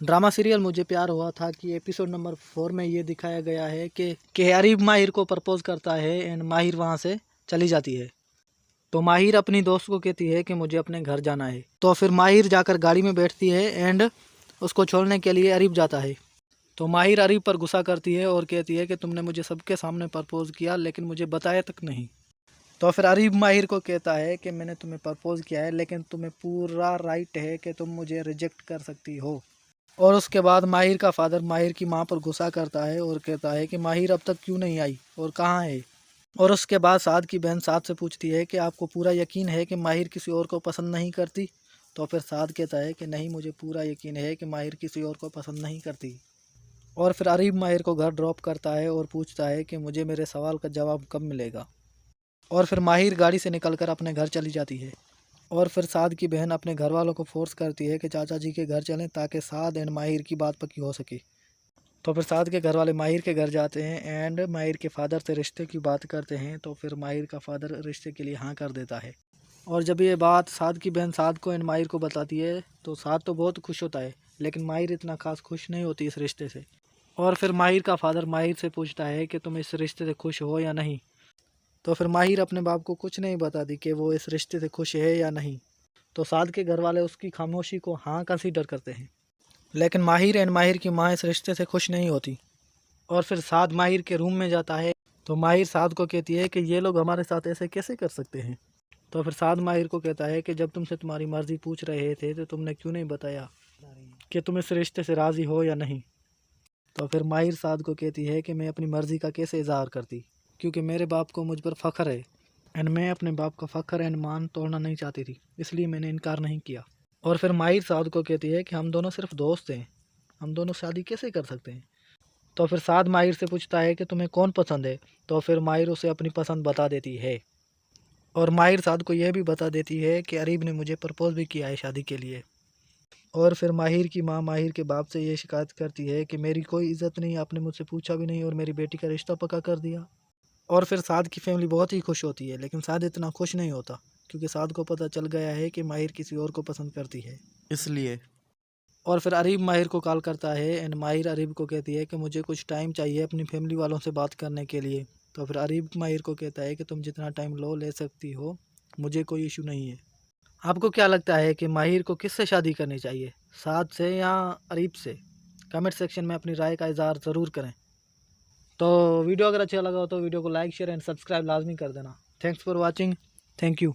Drama serial मुझे प्यार हुआ था कि एपिसोड नंबर 4 में ये दिखाया गया है कि अरीब माहिर को प्रपोज करता है एंड माहिर वहाँ से चली जाती है। तो माहिर अपनी दोस्त को कहती है कि मुझे अपने घर जाना है। तो फिर माहिर जाकर गाड़ी में बैठती है एंड उसको छोड़ने के लिए अरीब जाता है। तो माहिर अरीब पर गुस्सा करती है और कहती है कि तुमने मुझे सबके सामने प्रपोज किया लेकिन मुझे बताया तक नहीं। तो फिर अरीब माहिर को कहता है कि मैंने तुम्हें प्रपोज किया है लेकिन तुम्हें पूरा राइट है कि तुम मुझे रिजेक्ट कर सकती हो। और उसके बाद माहिर का फादर माहिर की मां पर गुस्सा करता है और कहता है कि माहिर अब तक क्यों नहीं आई और कहाँ है। और उसके बाद साद की बहन साद से पूछती है कि आपको पूरा यकीन है कि माहिर किसी और को पसंद नहीं करती। तो फिर साद कहता है कि नहीं, मुझे पूरा यकीन है कि माहिर किसी और को पसंद नहीं करती। और फिर अरीब माहिर को घर ड्रॉप करता है और पूछता है कि मुझे मेरे सवाल का जवाब कब मिलेगा। और फिर माहिर गाड़ी से निकलकर अपने घर चली जाती है। और फिर साद की बहन अपने घर वालों को फोर्स करती है कि चाचा जी के घर चलें ताकि साद एंड माहिर की बात पक्की हो सके। तो फिर साद के घर वाले माहिर के घर जाते हैं एंड माहिर के फादर से रिश्ते की बात करते हैं। तो फिर माहिर का फादर रिश्ते के लिए हाँ कर देता है। और जब ये बात साद की बहन साद को एंड माहिर को बताती है तो साद तो बहुत खुश होता है लेकिन माहिर इतना खास खुश नहीं होती इस रिश्ते से। और फिर माहिर का फादर माहिर से पूछता है कि तुम इस रिश्ते से खुश हो या नहीं। तो फिर माहिर अपने बाप को कुछ नहीं बताती कि वो इस रिश्ते से खुश है या नहीं। तो साद के घर वाले उसकी खामोशी को हाँ कंसीडर करते हैं। लेकिन माहिर एंड माहिर की माँ इस रिश्ते से खुश नहीं होती। और फिर साद माहिर के रूम में जाता है। तो माहिर साद को कहती है कि ये लोग हमारे साथ ऐसे कैसे कर सकते हैं। तो फिर साद माहिर को कहता है कि जब तुमसे तुम्हारी मर्जी पूछ रहे थे तो तुमने क्यों नहीं बताया कि तुम इस रिश्ते से राज़ी हो या नहीं। तो फिर माहिर साद को कहती है कि मैं अपनी मर्ज़ी का कैसे इजहार करती, क्योंकि मेरे बाप को मुझ पर फ़ख्र है एंड मैं अपने बाप का फ़ख्र एंड मान तोड़ना नहीं चाहती थी, इसलिए मैंने इनकार नहीं किया। और फिर माहिर साद को कहती है कि हम दोनों सिर्फ दोस्त हैं, हम दोनों शादी कैसे कर सकते हैं। तो फिर साद माहिर से पूछता है कि तुम्हें कौन पसंद है। तो फिर माहिर उसे अपनी पसंद बता देती है। और माहिर साद को यह भी बता देती है कि अरीब ने मुझे प्रपोज भी किया है शादी के लिए। और फिर माहिर की माँ माहिर के बाप से ये शिकायत करती है कि मेरी कोई इज़्ज़त नहीं, आपने मुझसे पूछा भी नहीं और मेरी बेटी का रिश्ता पक्का कर दिया। और फिर साद की फैमिली बहुत ही खुश होती है लेकिन साद इतना खुश नहीं होता क्योंकि साद को पता चल गया है कि माहिर किसी और को पसंद करती है, इसलिए। और फिर अरीब माहिर को कॉल करता है एंड माहिर अरीब को कहती है कि मुझे कुछ टाइम चाहिए अपनी फैमिली वालों से बात करने के लिए। तो फिर अरीब माहिर को कहता है कि तुम जितना टाइम लो ले सकती हो, मुझे कोई इशू नहीं है। आपको क्या लगता है कि माहिर को किससे शादी करनी चाहिए, साद से या अरीब से? कमेंट सेक्शन में अपनी राय का इज़हार ज़रूर करें। तो वीडियो अगर अच्छा लगा हो तो वीडियो को लाइक शेयर एंड सब्सक्राइब लाजमी कर देना। Thanks for watching. Thank you.